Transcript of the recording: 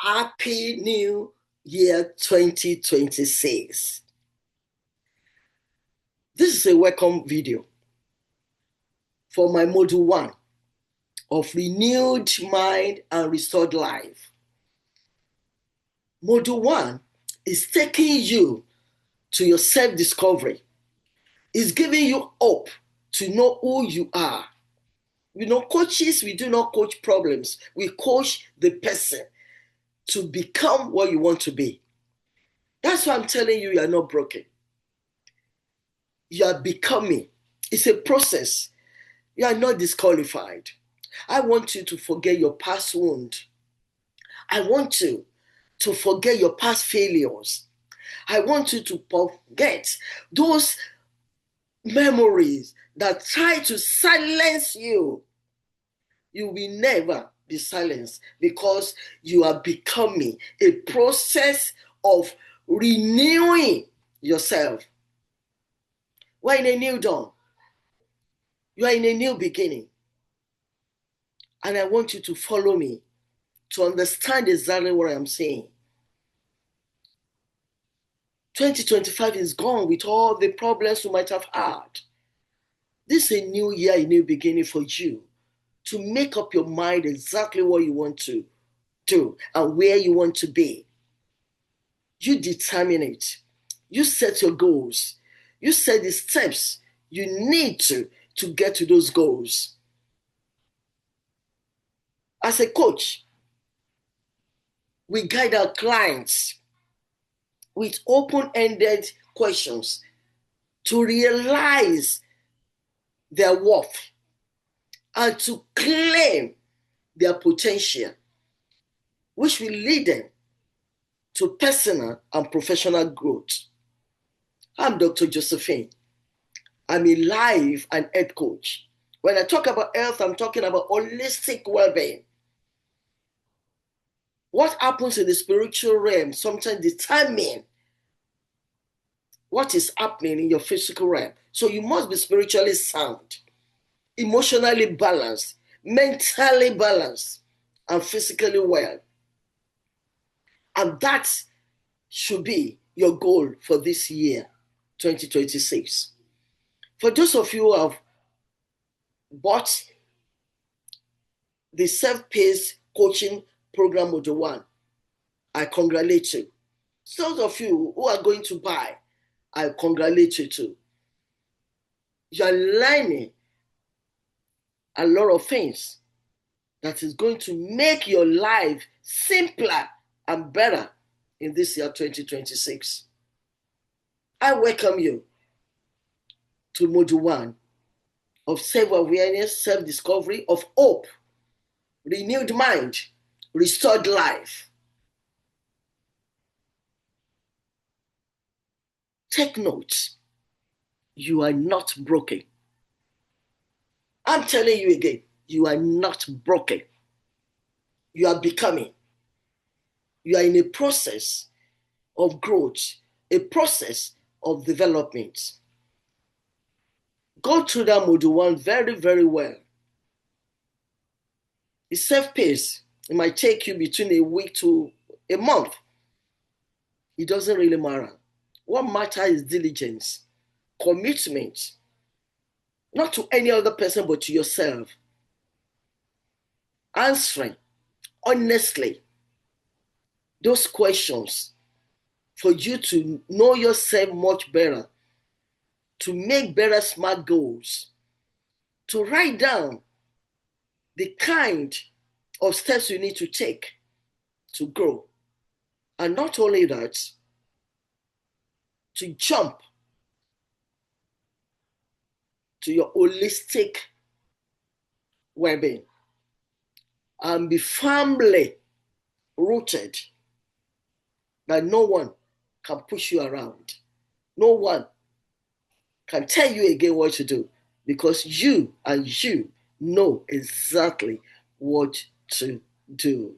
Happy New Year 2026. This is a welcome video for my Module 1 of Renewed Mind and Restored Life. Module 1 is taking you to your self-discovery. It's giving you hope to know who you are. Coaches, we do not coach problems. We coach the person to become what you want to be. That's why I'm telling you, you are not broken. You are becoming. It's a process. You are not disqualified. I want you to forget your past wound. I want you to forget your past failures. I want you to forget those memories that try to silence you. You will never be silenced because you are becoming a process of renewing yourself. We're in a new dawn. You are in a new beginning. And I want you to follow me to understand exactly what I'm saying. 2025 is gone with all the problems you might have had. This is a new year, a new beginning for you to make up your mind exactly what you want to do and where you want to be. You determine it. You set your goals. You set the steps you need to get to those goals. As a coach, we guide our clients with open-ended questions to realize their worth and to claim their potential, which will lead them to personal and professional growth. I'm Dr. Josephine. I'm a life and health coach. When I talk about health, I'm talking about holistic well-being. What happens in the spiritual realm sometimes determines what is happening in your physical realm. So you must be spiritually sound, emotionally balanced, mentally balanced, and physically well. And that should be your goal for this year, 2026. For those of you who have bought the self-paced coaching program Module 1, I congratulate you. Those of you who are going to buy, I congratulate you too. You are learning a lot of things that is going to make your life simpler and better in this year 2026. I welcome you to Module 1 of self-awareness, self-discovery, of hope, renewed mind, restored life. Take notes. You are not broken. I'm telling you again, you are not broken. You are becoming. You are in a process of growth, a process of development. Go through that Module 1 very, very well. It's self-paced. It might take you between a week to a month. It doesn't really matter. What matters is diligence, commitment, not to any other person but to yourself. Answering honestly those questions for you to know yourself much better, to make better smart goals, to write down the kind of steps you need to take to grow. And not only that, to jump to your holistic well-being and be firmly rooted that no one can push you around. No one can tell you again what to do because you and you know exactly what to do.